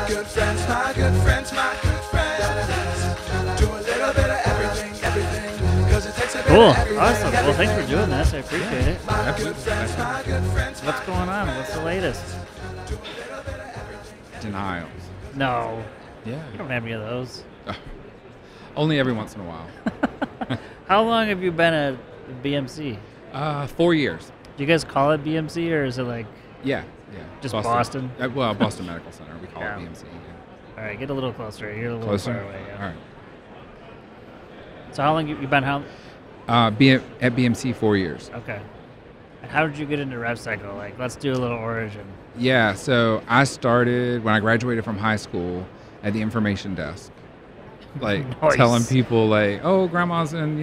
good friends, my good friends, my good friends. Do a little bit of everything, 'cause it takes a bit Cool. of everything. Awesome. Well, thanks for doing this. I appreciate it. My good friends, my good friends. What's going on? What's the latest? Denials. No. Yeah. You don't have any of those. Only every once in a while. How long have you been at BMC? 4 years. Do you guys call it BMC or is it like, Yeah. Just Boston? Well, Boston Medical Center. We call Yeah. it BMC. Yeah. all right, get a little closer. You're a little Closer? far away. Yeah. All right. So how long you been? How? At BMC 4 years. Okay. And how did you get into RevCycle? Like, let's do a little origin. Yeah, so I started when I graduated from high school at the information desk. Like Nice. telling people like, oh, grandma's in,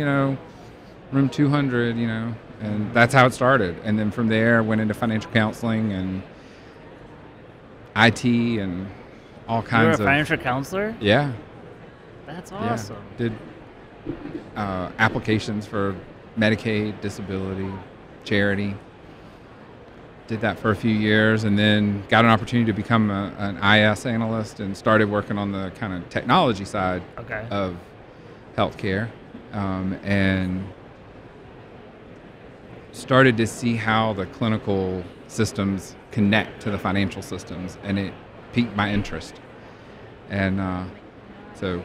room 200, and that's how it started. And then from there, I went into financial counseling and IT and all You were a kinds of. financial counselor? Yeah. That's Yeah. awesome. Did applications for Medicaid, disability, charity. Did that for a few years and then got an opportunity to become an IS analyst and started working on the kind of technology side Okay. of healthcare, and started to see how the clinical systems connect to the financial systems, and it piqued my interest. And so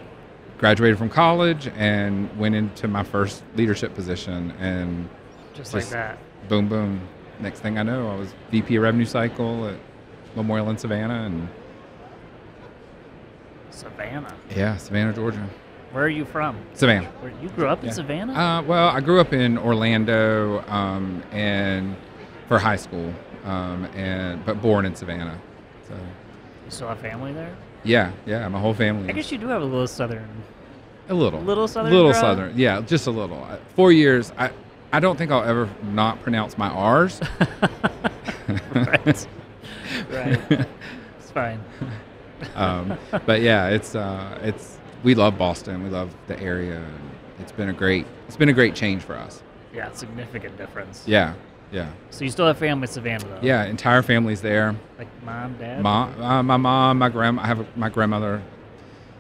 graduated from college and went into my first leadership position, and Just like that. boom, boom. Next thing I know, I was VP of Revenue Cycle at Memorial in Savannah, and Savannah. Savannah, Georgia. Where are you from? Savannah. You grew up in Yeah. Savannah? Well, I grew up in Orlando, and for high school, but born in Savannah. So You still have family there? yeah, my whole family. I guess you do have a little southern. a little, Little southern little draw? southern. Yeah, just a little. 4 years. I don't think I'll ever not pronounce my R's. Right. Right. It's fine. But yeah, it's we love Boston. We love the area. And it's been a great change for us. Yeah, significant difference. Yeah. So you still have family in Savannah, though? Yeah, entire family's there. Like mom, dad? My mom, my grandma. I have my grandmother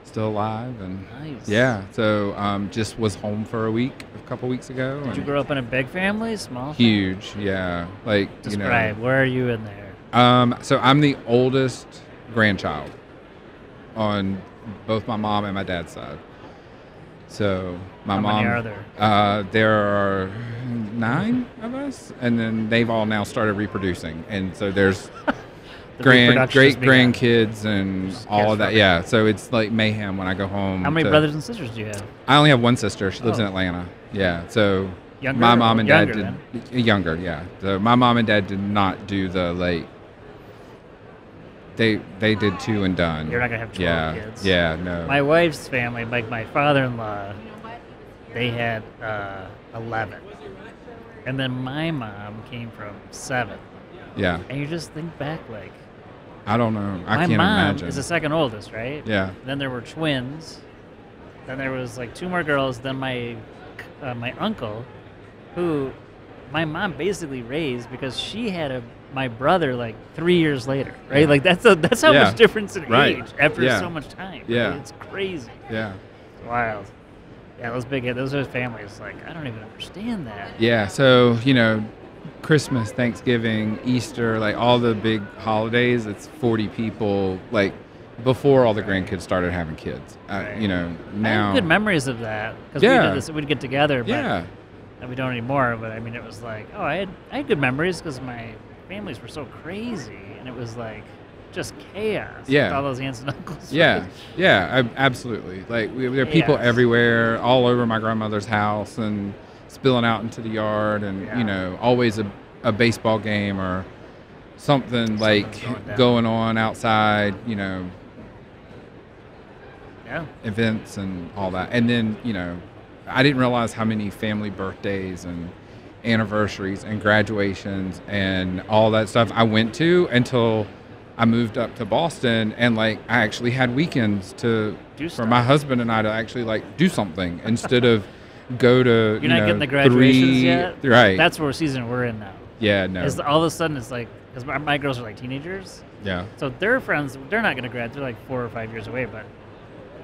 still alive, and Nice. yeah. So just was home for a couple weeks ago. Did you and grow up in a big family, small? huge? Yeah, like Describe. Where are you in there? So I'm the oldest grandchild on both my mom and my dad's side. So my How mom. many are there? There are 9 of us, and then they've all now started reproducing, and so there's The great reproduction has begun. grandkids and Just all gets of that. funny. Yeah, so it's like mayhem when I go home. How many to- brothers and sisters do you have? I only have one sister. She lives Oh. in Atlanta. Yeah, so Younger my or mom and dad younger did younger. Yeah, so my mom and dad did not do the like. They did 2 and done. You're not gonna have 12 yeah, kids. Yeah, no. My wife's family, like my father-in-law, they had 11. And then my mom came from 7. yeah, And you just think back, like, I don't know. I my can't mom imagine. is the second oldest, right? Yeah. Then there were twins. Then there was like 2 more girls. Then my uncle, who my mom basically raised because she had my brother like 3 years later, right? Yeah. Like that's how Yeah. much difference in Right. age after Yeah. so much time. right? Yeah. It's crazy. Yeah. It's wild. Yeah, those are families. Like I don't even understand that. Yeah, so, Christmas, Thanksgiving, Easter, like all the big holidays, it's 40 people, like before all the grandkids started having kids. Right. Now. I have good memories of that because we Yeah. did this. We'd get together, but Yeah. and we don't anymore. But I mean, it was like, I had good memories because my families were so crazy, and it was like just chaos. Yeah. with all those aunts and uncles. Yeah. right? Yeah, absolutely. Like there are people Yes. everywhere, all over my grandmother's house and spilling out into the yard and, Yeah. always a baseball game or something like going down. going on outside, Yeah. events and all that. And then, I didn't realize how many family birthdays and anniversaries and graduations and all that stuff I went to until I moved up to Boston, and like I actually had weekends Do for stuff. my husband and I to actually like do something instead of go to You're not getting the graduations 3 yet. Right. That's what season we're in now. yeah, no. All of a sudden, it's like because my girls are like teenagers, Yeah. so their friends, they're not going to grad. They're like 4 or 5 years away, but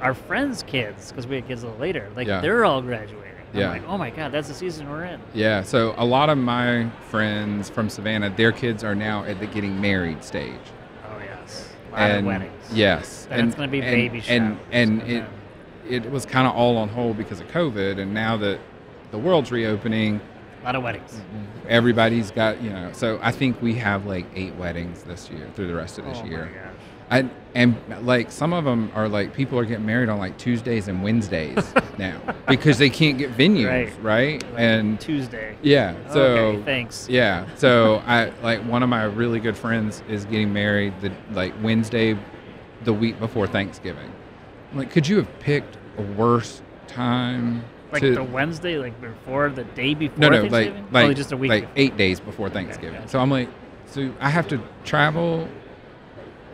our friends' kids, because we had kids a little later, like Yeah. they're all graduating. Yeah. I'm like, oh my god, that's the season we're in. Yeah, so a lot of my friends from Savannah, their kids are now at the getting married stage. Oh yes, a lot of weddings. Yes, Then it's gonna be baby showers, and and it was kind of all on hold because of COVID, and now that the world's reopening, a lot of weddings. everybody's got So I think we have like 8 weddings this year through the rest of this Oh year. my gosh. And like some of them are like people are getting married on like Tuesdays and Wednesdays now because they can't get venues, right? Like and Tuesday. yeah, so Okay, thanks. yeah, so I like one of my really good friends is getting married the like Wednesday, the week before Thanksgiving. I'm like, could you have picked a worse time? Like to, the Wednesday, like before the day before no, Thanksgiving? like Oh, just a week. like before. 8 days before Thanksgiving. gotcha. So I'm like, so I have to travel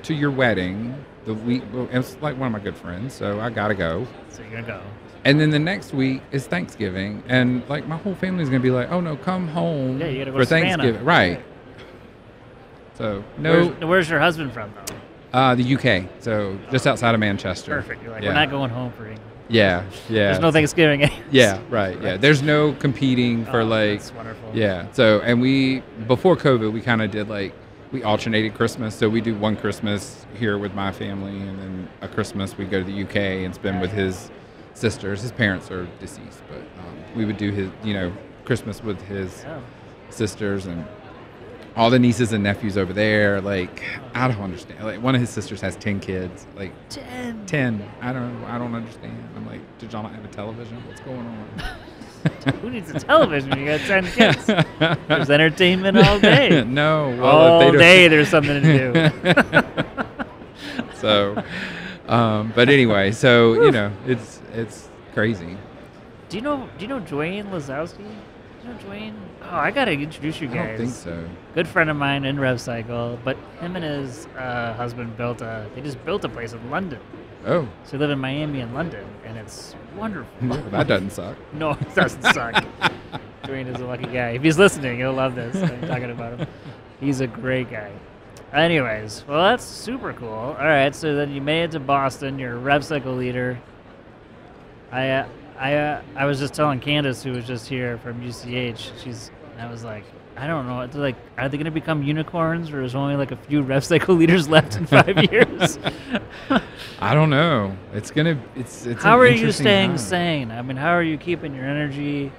to your wedding the week. It's like one of my good friends, so I gotta go. So you're gonna go. And then the next week is Thanksgiving, and like my whole family's gonna be like, "Oh no, come home Yeah, you gotta go for to Savannah." Thanksgiving." Right. So no, Where's your husband from though? the UK, so just outside of Manchester. Perfect. You're like, yeah. we're not going home for England. Yeah, yeah. There's no Thanksgiving. anyways. Yeah, right. Yeah, there's no competing for Oh, like. that's wonderful. Yeah. So and we before COVID, we kind of did like we alternated Christmas. So we do one Christmas here with my family, and then a Christmas we go to the UK and spend with his sisters. His parents are deceased, but we would do his Christmas with his Yeah. sisters and all the nieces and nephews over there. Like I don't understand. Like one of his sisters has 10 kids. Like 10. I don't understand. I'm like, did y'all not have a television? What's going on? Who needs a television? You got 10 kids. There's entertainment all day. No. Well, All if they don't- day there's something to do. So, but anyway, so it's crazy. Do you know Dwayne Lazowski? Do you know Dwayne? Oh, I gotta introduce you I guys. don't think so. Good friend of mine in RevCycle, but him and his husband they just built a place in London. Oh, So they live in Miami and London, and it's wonderful. that doesn't suck. No, it doesn't suck. Dwayne is a lucky guy. If he's listening, he'll love this. I'm talking about him. He's a great guy. Anyways, well, that's super cool. All right, so then you made it to Boston. You're a RevCycle leader. I was just telling Candace, who was just here from UCH. I was like, I don't know. It's like, are they going to become unicorns, or there's only like a few RevCycle leaders left in 5 years? I don't know. It's How an are you interesting staying time. sane? I mean, how are you keeping your energy?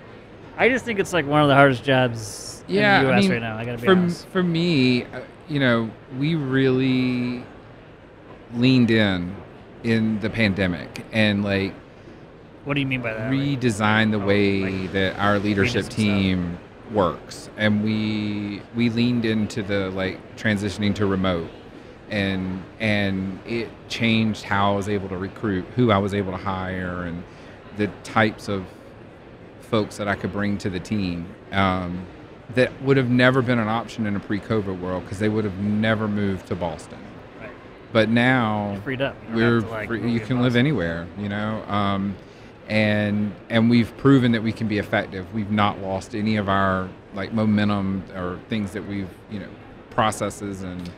I just think it's like one of the hardest jobs in the Yeah, U.S. I mean, right now. I gotta be honest. for me, we really leaned in the pandemic and like What do you mean by that? redesign the way like that our leadership some stuff. team works, and we leaned into the like transitioning to remote, and it changed how I was able to recruit, who I was able to hire, and the types of folks that I could bring to the team that would have never been an option in a pre-COVID world because they would have never moved to Boston. Right. But now You're freed up. You don't we're have to, like, free, move you to can live Boston. anywhere, and we've proven that we can be effective. We've not lost any of our like momentum or things that we've processes and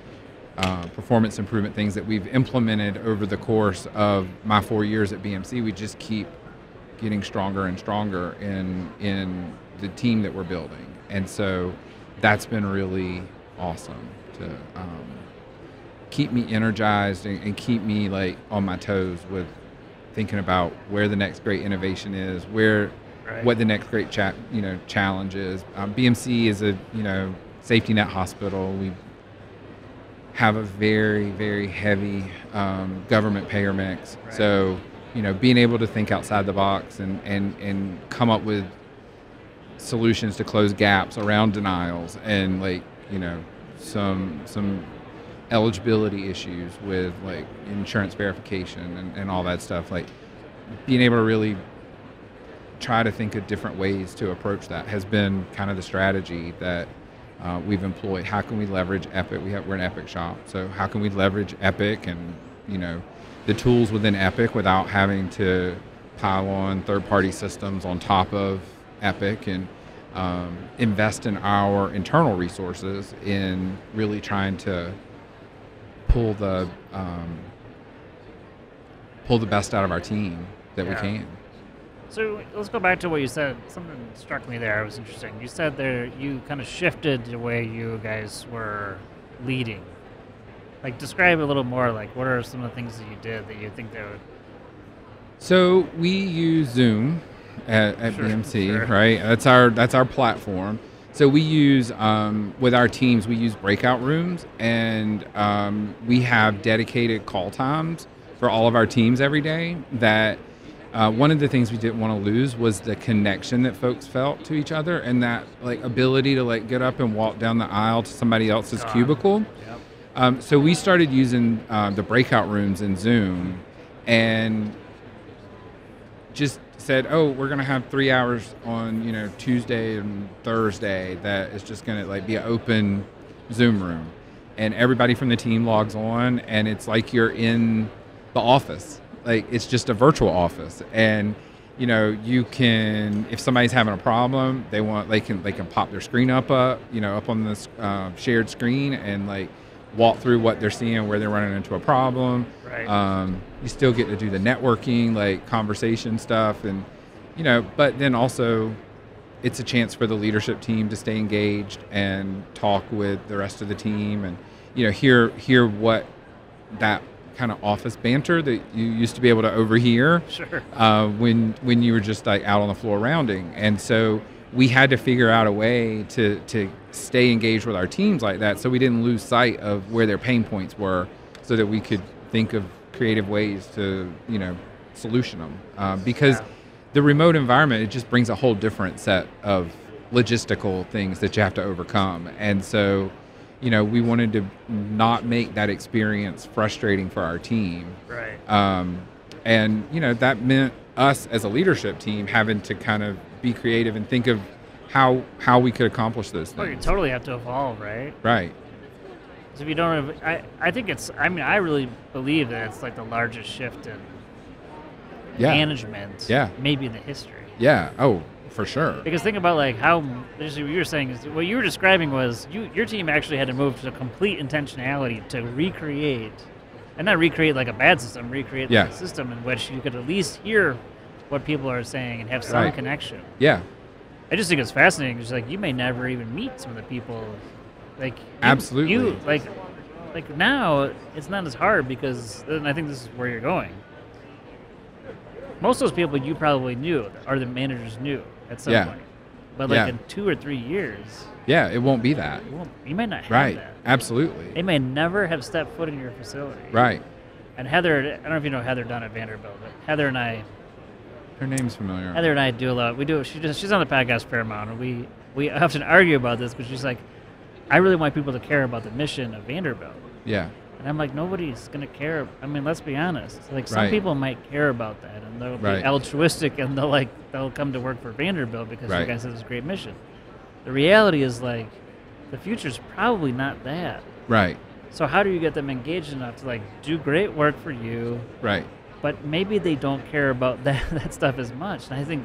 performance improvement things that we've implemented over the course of my 4 years at BMC. We just keep getting stronger and stronger in the team that we're building, and so that's been really awesome to keep me energized and keep me like on my toes with thinking about where the next great innovation is, Right. what the next great challenge is. BMC is a safety net hospital. We have a very, very heavy government payer mix. Right. So being able to think outside the box and come up with solutions to close gaps around denials and some eligibility issues with like insurance verification and all that stuff, like being able to really try to think of different ways to approach that has been kind of the strategy that we've employed. How can we leverage Epic? We're an Epic shop, so how can we leverage Epic and the tools within Epic without having to pile on third-party systems on top of Epic, and invest in our internal resources in really trying to pull the best out of our team that we Yeah. can. So let's go back to what you said. Something struck me there. It was interesting. You said there you kind of shifted the way you guys were leading. Like, describe a little more. Like, what are some of the things that you did that you think they would? So we use Zoom at Sure, BMC, sure. right? That's our platform. So we use with our teams, we use breakout rooms, and we have dedicated call times for all of our teams every day. That one of the things we didn't want to lose was the connection that folks felt to each other, and that like ability to like get up and walk down the aisle to somebody else's Gone. cubicle. Yep. So we started using the breakout rooms in Zoom, and just said, "Oh, we're gonna have 3 hours on Tuesday and Thursday that is just gonna like be an open Zoom room, and everybody from the team logs on, and it's like you're in the office, like it's just a virtual office, and you can, if somebody's having a problem, they can pop their screen up on this shared screen and like walk through what they're seeing, where they're running into a problem. Right. You still get to do the networking, like conversation stuff, and but then also it's a chance for the leadership team to stay engaged and talk with the rest of the team, and hear what that kind of office banter that you used to be able to overhear Sure. when you were just like out on the floor rounding. And so we had to figure out a way to stay engaged with our teams like that, so we didn't lose sight of where their pain points were, so that we could think of creative ways to solution them, because Yeah. the remote environment, it just brings a whole different set of logistical things that you have to overcome. And so we wanted to not make that experience frustrating for our team. Right. And that meant us as a leadership team having to kind of be creative and think of how we could accomplish those Well, you things. totally have to evolve, right? Right. 'Cause if you don't have, I think it's. I mean, I really believe that it's like the largest shift in Yeah. management. Yeah. Maybe in the history. Yeah. Oh, for sure. Because think about like how what you were saying is what you were describing was your team actually had to move to complete intentionality to recreate, and not recreate like a bad system, recreate Yeah. like a system in which you could at least hear what people are saying and have some Right. connection. Yeah. I just think it's fascinating because like you may never even meet some of the people, like Absolutely. you like now it's not as hard because and I think this is where you're going. Most of those people you probably knew or the managers knew at some Yeah. point, but like Yeah. in 2 or 3 years, Yeah. It won't be that. you might not have Right. that. Absolutely. They may never have stepped foot in your facility. Right. And Heather, I don't know if you know Heather Dunn at Vanderbilt, but Heather and I Her name's familiar. Heather and I do a lot. We do. She's on the podcast Paramount, and we often argue about this. But she's like, I really want people to care about the mission of Vanderbilt, Yeah. and I'm like, nobody's gonna care. I mean, let's be honest. Like some Right. people might care about that, and they'll Right. be altruistic, and they'll come to work for Vanderbilt because you Right. guys have this great mission. The reality is like, the future's probably not that. Right. So how do you get them engaged enough to like do great work for you? Right. But maybe they don't care about that stuff as much. And I think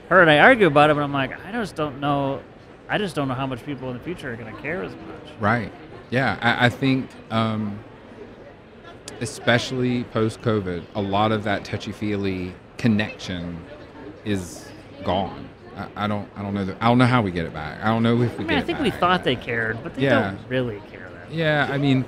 her and I argue about it, but I'm like, I just don't know how much people in the future are going to care as much. Right. Yeah. I think, especially post-COVID, a lot of that touchy-feely connection is gone. I don't know. I don't know how we get it back. I don't know if we I get mean, I it think we back. thought they cared, but they Yeah. don't really care that. Yeah. I mean,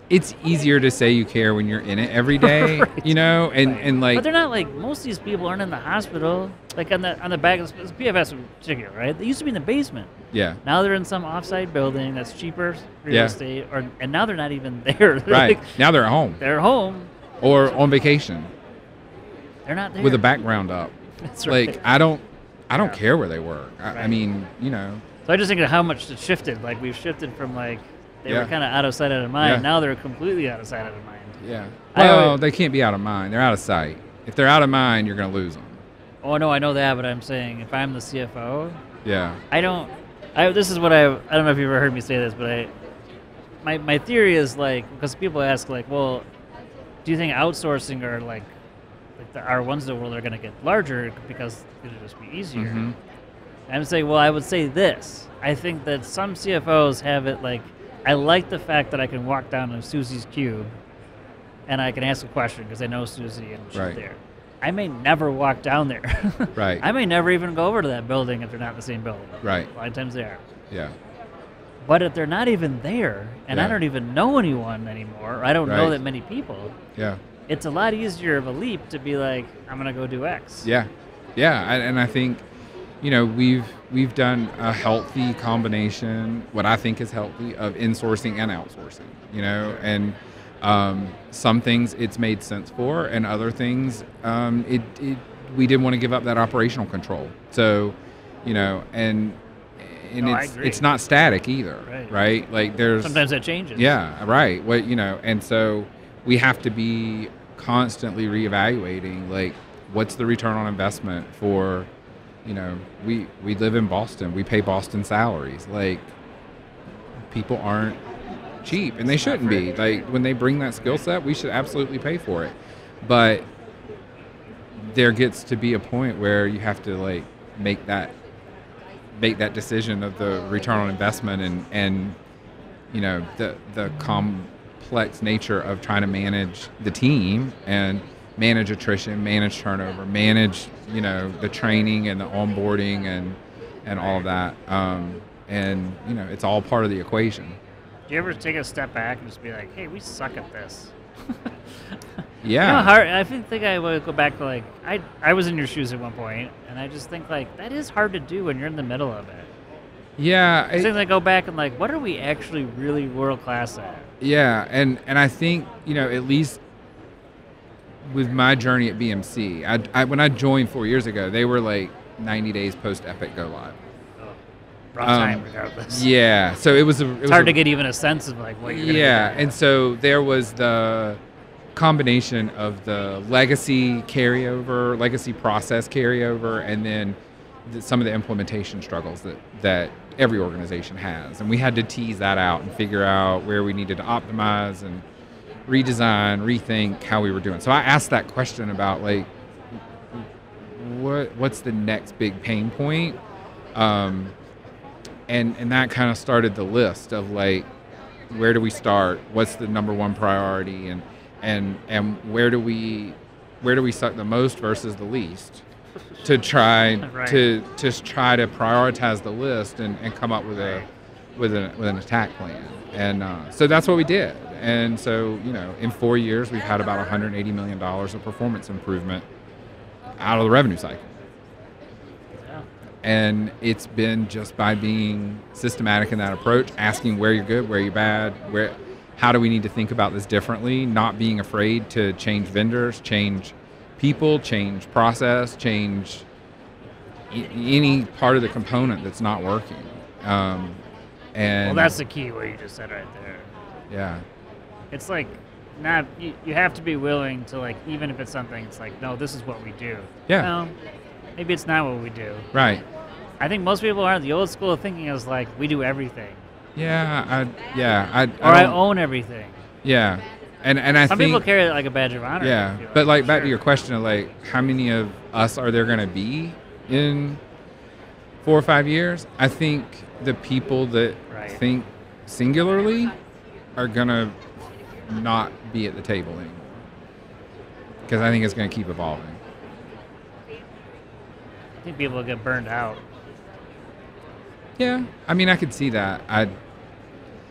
it's easier to say you care when you're in it every day, Right. and like, But they're not like most of these people aren't in the hospital. Like on the back of this PFS in particular, right? They used to be in the basement. yeah. Now they're in some offsite building that's cheaper real Yeah. estate, and now they're not even there. They're Right. like- Now they're at home they're home. or on vacation They're not there. with a background up. That's right. Like, I don't Yeah. care where they work. I Right. mean, So I just think of how much it shifted. Like we've shifted from like they Yeah. were kind of out of sight, out of mind. Yeah. Now they're completely out of sight, out of mind. yeah. I Well, always- they can't be out of mind. They're out of sight. If they're out of mind, you're going to lose them. Oh no, I know that, but I'm saying if I'm the CFO, Yeah. this is what I don't know if you've ever heard me say this, but my theory is like because people ask like, well, do you think outsourcing or like the R1s of the world are going to get larger because it'll just be easier? Mhm. I'm saying, well, I would say this. I think that some CFOs have it like, I like the fact that I can walk down to Susie's Cube and I can ask a question because I know Susie and she's Right. there. I may never walk down there. Right. I may never even go over to that building if they're not in the same building. Right. A lot of times they are. Yeah. But if they're not even there and I Yeah. don't even know anyone anymore, or I don't know Right. that many people, Yeah. it's a lot easier of a leap to be like, I'm going to go do X. Yeah. Yeah. And I think, we've done a healthy combination, what I think is healthy, of insourcing and outsourcing, and some things it's made sense for, and other things we didn't want to give up that operational control. So, and No, I agree. it's not static either, right? Like there's Sometimes that changes. yeah, right. And so we have to be constantly reevaluating, like, what's the return on investment for, we live in Boston, we pay Boston salaries. Like, people aren't cheap, and they shouldn't be. Like, when they bring that skill set, we should absolutely pay for it. But there gets to be a point where you have to like make that decision of the return on investment and the complex nature of trying to manage the team and manage attrition, manage turnover, manage the training and the onboarding and all of that. And it's all part of the equation. Do you ever take a step back and just be like, hey, we suck at this? Yeah. Hard. I think I would go back to like, I was in your shoes at one point, and I just think like, that is hard to do when you're in the middle of it. Yeah. I think I go back and like, what are we actually really world class at? Yeah, and I think at least with my journey at BMC, I when I joined 4 years ago, they were like 90 days post Epic go live. Rough time, regardless. Yeah, so it was It's hard to get even a sense of like what you're gonna yeah, do. and so there was the combination of the legacy process carryover, and then some of the implementation struggles that every organization has. And we had to tease that out and figure out where we needed to optimize and redesign, rethink how we were doing. So I asked that question about like, what's the next big pain point? And that kind of started the list of like, where do we start? What's the number one priority? And where do we suck the most versus the least? To try Right. to try to prioritize the list and come up with an attack plan. And so that's what we did. And so in 4 years we've had about $180 million of performance improvement out of the revenue cycle. Yeah. And it's been just by being systematic in that approach, asking where you're good, where you're bad, how do we need to think about this differently, not being afraid to change vendors, change people, change process, change any part of the component that's not working. And Well, that's the key, what you just said right there. yeah, It's like, not you have to be willing to like, even if it's something, it's like, no, this is what we do. Yeah. No, maybe it's not what we do. right. I think most people aren't. The old school of thinking is like, we do everything, Yeah, or I don't- own everything. yeah, and I Some think people carry it like a badge of honor. I yeah, feel but like for back sure. to your question of like, how many of us are there going to be in 4 or 5 years? I think the people that Right. think singularly are going to not be at the table anymore, because I think it's going to keep evolving. I think people get burned out. Yeah, I mean, I could see that.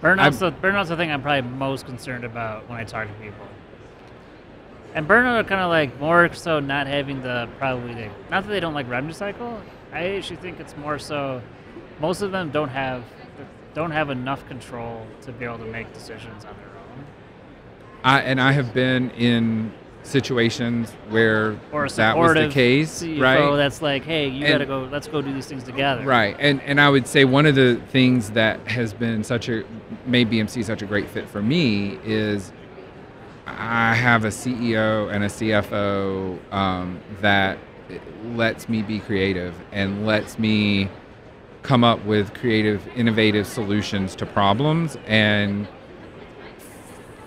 Burnout's the thing I'm probably most concerned about when I talk to people. And burnout are kind of like more so not having not that they don't like revenue cycle. I actually think it's more so most of them don't have enough control to be able to make decisions on their own. I have been in situations where Or a that was the supportive case, CFO right? that's like, hey, you And- gotta go. Let's go do these things together. Right, and I would say one of the things that has been made BMC such a great fit for me is I have a CEO and a CFO that lets me be creative and lets me come up with creative, innovative solutions to problems and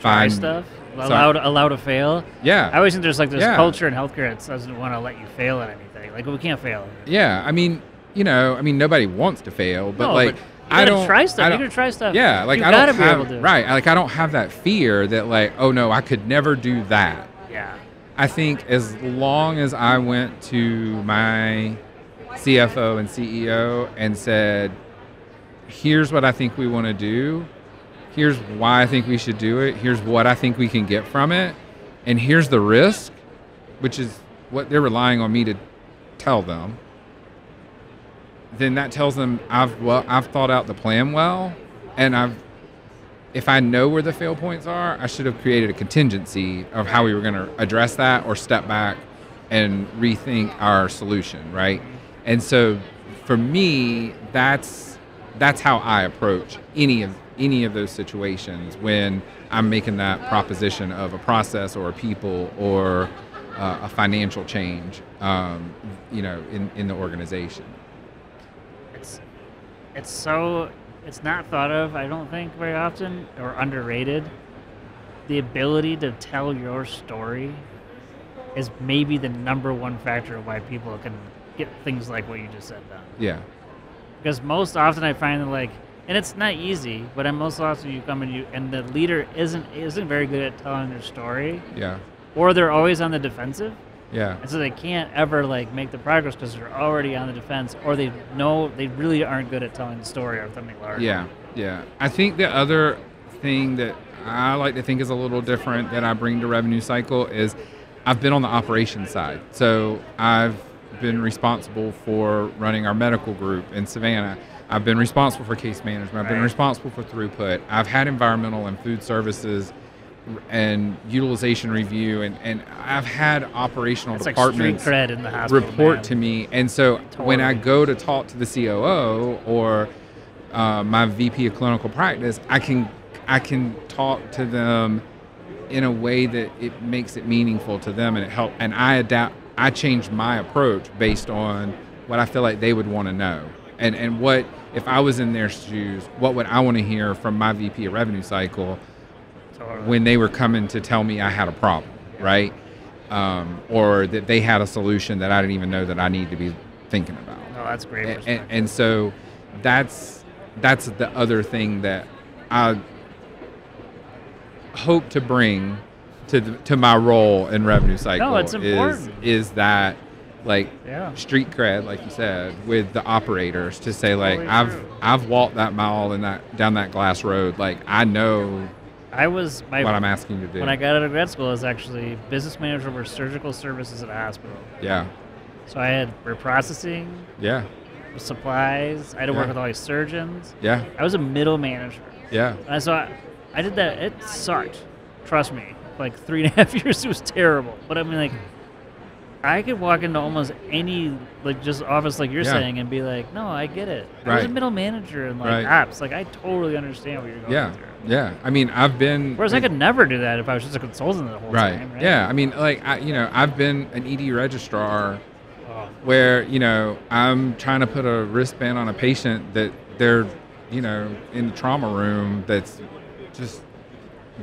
Try find stuff. Sorry. Allow to fail. Yeah, I always think there's like this Yeah. culture in healthcare that doesn't want to let you fail at anything. Like we can't fail. Yeah, I mean, I mean, nobody wants to fail, but No, like, but you I gotta don't try stuff. I You don't- gotta try stuff. Yeah, like you I gotta don't be have able to. right. Like I don't have that fear that like, oh no, I could never do that. Yeah. I think as long as I went to my CFO and CEO and said, here's what I think we want to do, here's why I think we should do it, here's what I think we can get from it, and here's the risk, which is what they're relying on me to tell them, then that tells them I've thought out the plan well, and if I know where the fail points are, I should have created a contingency of how we were going to address that or step back and rethink our solution, right? And so for me, that's how I approach any of those situations when I'm making that proposition of a process or a people or a financial change, in the organization. It's not thought of, I don't think, very often, or underrated. The ability to tell your story is maybe the number one factor of why people can get things like what you just said done. Yeah. Because most often I find that, like, and it's not easy, but most often you come and the leader isn't very good at telling their story, Yeah. or they're always on the defensive. Yeah. And so they can't ever like make the progress because they're already on the defense, or they know they really aren't good at telling the story of something large. Yeah, yeah. I think the other thing that I like to think is a little different that I bring to revenue cycle is I've been on the operations side. So I've been responsible for running our medical group in Savannah. I've been responsible for case management. I've been Right. responsible for throughput. I've had environmental and food services and utilization review, and I've had operational It's like street departments cred in the hospital. report man. to me. And so when I Totally. go to talk to the COO or my VP of clinical practice, I can talk to them in a way that it makes it meaningful to them, and it help. And I change my approach based on what I feel like they would want to know, and what if I was in their shoes, what would I want to hear from my VP of revenue cycle Totally. when they were coming to tell me I had a problem, right? Or that they had a solution that I didn't even know that I need to be thinking about. No, that's great. And, perspective. and so that's the other thing that I hope to bring to my role in revenue cycle. No, it's important. Is that like Yeah. street cred, like you said, with the operators to say like Totally true. I've walked that mile and down that glass road. Like I know I was what I'm asking you to do. when I got out of grad school, I was actually business manager for surgical services at a hospital. Yeah. So I had reprocessing, Yeah. supplies. I had to work Yeah. with all these surgeons. Yeah. I was a middle manager. Yeah. And so I did that. It sucked. Trust me. Like 3.5 years, it was terrible. But I mean, like, I could walk into almost any, like, just office like you're Yeah. saying and be like, no, I get it. I was a Right. middle manager in, like, Right. ops. Like, I totally understand what you're going Yeah. through. Yeah. I mean, I've been. Whereas I could never do that if I was just a consultant the whole Right. time. Right. Yeah. I mean, like, I've been an ED registrar Oh, where, I'm trying to put a wristband on a patient that they're, in the trauma room that's just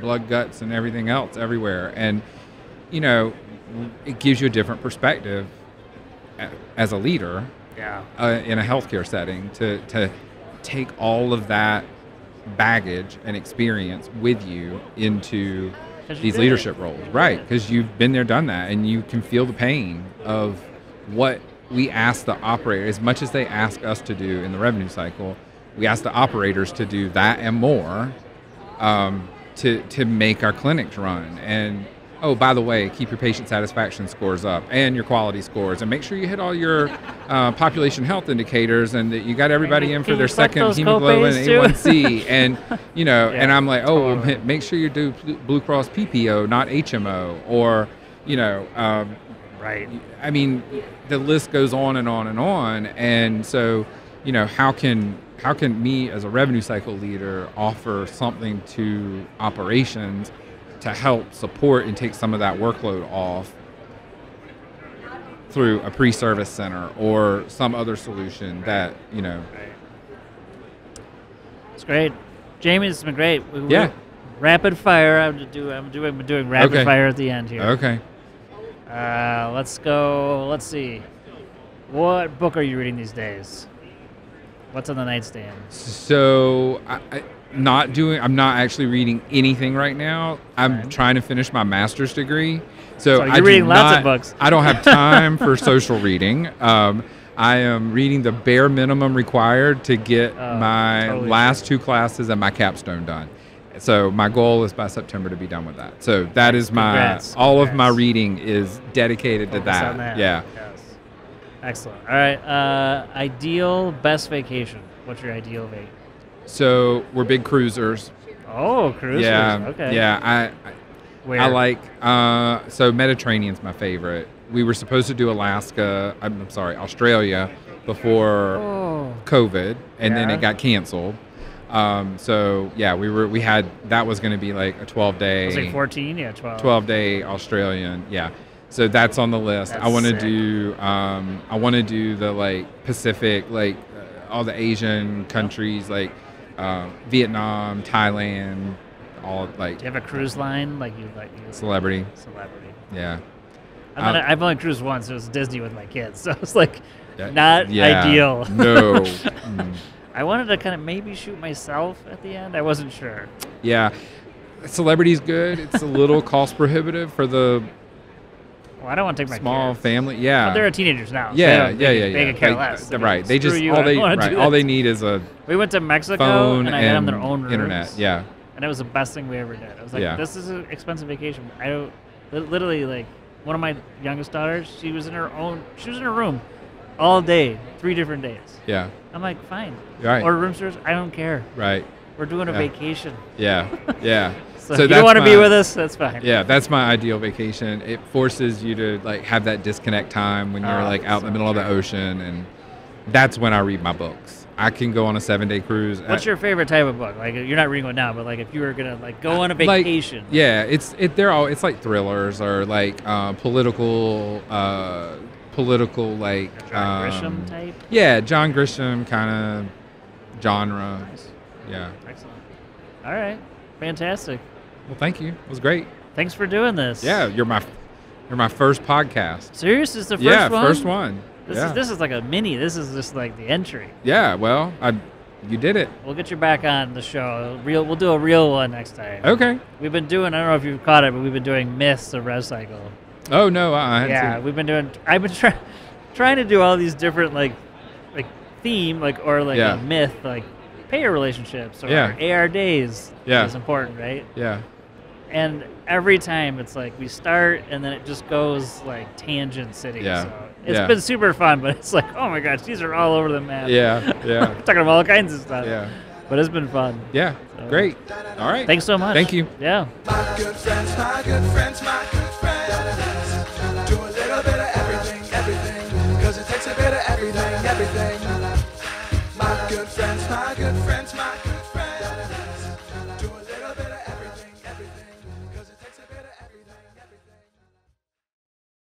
blood, guts, and everything else everywhere. And, it gives you a different perspective as a leader yeah. in a healthcare setting to take all of that baggage and experience with you into 'Cause you these did leadership it. roles, You right? did it. Because you've been there, done that, and you can feel the pain of what we ask the operator, as much as they ask us to do in the revenue cycle, we ask the operators to do that and more to make our clinics run. And oh, by the way, keep your patient satisfaction scores up and your quality scores, and make sure you hit all your population health indicators, and that you got everybody in for Can their you collect second those hemoglobin copays too? A1C, and and I'm like, oh, totally. well, make sure you do Blue Cross PPO, not HMO, or Right. I mean, the list goes on and on and on. And so, how can me as a revenue cycle leader offer something to operations to help support and take some of that workload off through a pre-service center or some other solution that, It's great. Jamie, this has been great. Yeah. Rapid fire. I'm doing rapid Okay. fire at the end here. Okay. Let's go. Let's see. What book are you reading these days? What's on the nightstand? So I'm not actually reading anything right now. I'm Right. trying to finish my master's degree. So you're I do reading lots of not- books. I don't have time for social reading. I am reading the bare minimum required to get my totally last true. 2 classes and my capstone done. So my goal is by September to be done with that. So that is Congrats. all of my Congrats. reading is dedicated to Focus that. on that. Yeah. Yes. Excellent. All right. Ideal best vacation. What's your ideal vacation? So we're big cruisers. Oh, cruises. Yeah. Okay. Yeah. Where? I like so Mediterranean's my favorite. We were supposed to do Alaska. I'm sorry, Australia before Oh. COVID, and then Yeah. it got canceled. So yeah, we had that was going to be like a 12-day. Was it 14? Yeah, 12. 12-day Australian. Yeah. So that's on the list. That's I want to sick. do the like Pacific, like all the Asian countries, like Vietnam, Thailand, all like Do you have a cruise line like you celebrity. celebrity? Yeah. I've only cruised once. It was Disney with my kids, so it's like Yeah, not yeah, ideal. No. Mm. I wanted to kind of maybe shoot myself at the end. I wasn't sure. Yeah. Celebrity's good. It's a little cost prohibitive for the Well, I don't want to take my small kids. family. Yeah. But they're teenagers now. so yeah, they yeah. They could care Like, less. I mean, right. They screw just you, all I they don't wanna right. do All that. they need is a We went to Mexico phone and I had them and their own rooms. internet. Yeah. And it was the best thing we ever did. I was like, Yeah. this is an expensive vacation. I don't literally like one of my youngest daughters. She was in her room all day, 3 different days. Yeah. I'm like, fine. Right. Order room service. I don't care. Right. We're doing a Yeah. vacation. Yeah. Yeah. So, if you don't that's want to be my- with us, that's fine. Yeah, that's my ideal vacation. It forces you to like have that disconnect time when you're Oh, like out in the so middle of the ocean, and that's when I read my books. I can go on a 7-day cruise. What's your favorite type of book? Like, you're not reading one now, but like if you were gonna like go on a Like, vacation. yeah, it's like thrillers or like political like John Grisham type. Yeah, John Grisham kind of genre. Nice. Yeah. Excellent. All right. Fantastic. Well, thank you. It was great. Thanks for doing this. Yeah, you're my first podcast. Serious? This is the first Yeah, one? first one. Yeah. This is like a mini. This is just like the entry. Yeah, well, you did it. We'll get you back on the show. We'll do a real one next time. Okay. We've been doing. I don't know if you've caught it, but we've been doing myths of RevCycle. Oh no, I hadn't Yeah, seen it. we've been doing. I've been trying to do all these different like theme or Yeah. a myth like payer relationships or Yeah. AR days. Yeah. is important, right? Yeah. And every time it's like we start and then it just goes like tangent city. Yeah. So it's Yeah. been super fun, but it's like, oh my gosh, these are all over the map. Yeah. Yeah. Talking about all kinds of stuff. Yeah. But it's been fun. Yeah. So- Great. All right. Thanks so much. Thank you. Yeah. My good friends, my good friends, my good friends. Do a little bit of everything, everything. Cause it takes a bit of everything, everything. My good friends, my good friends, my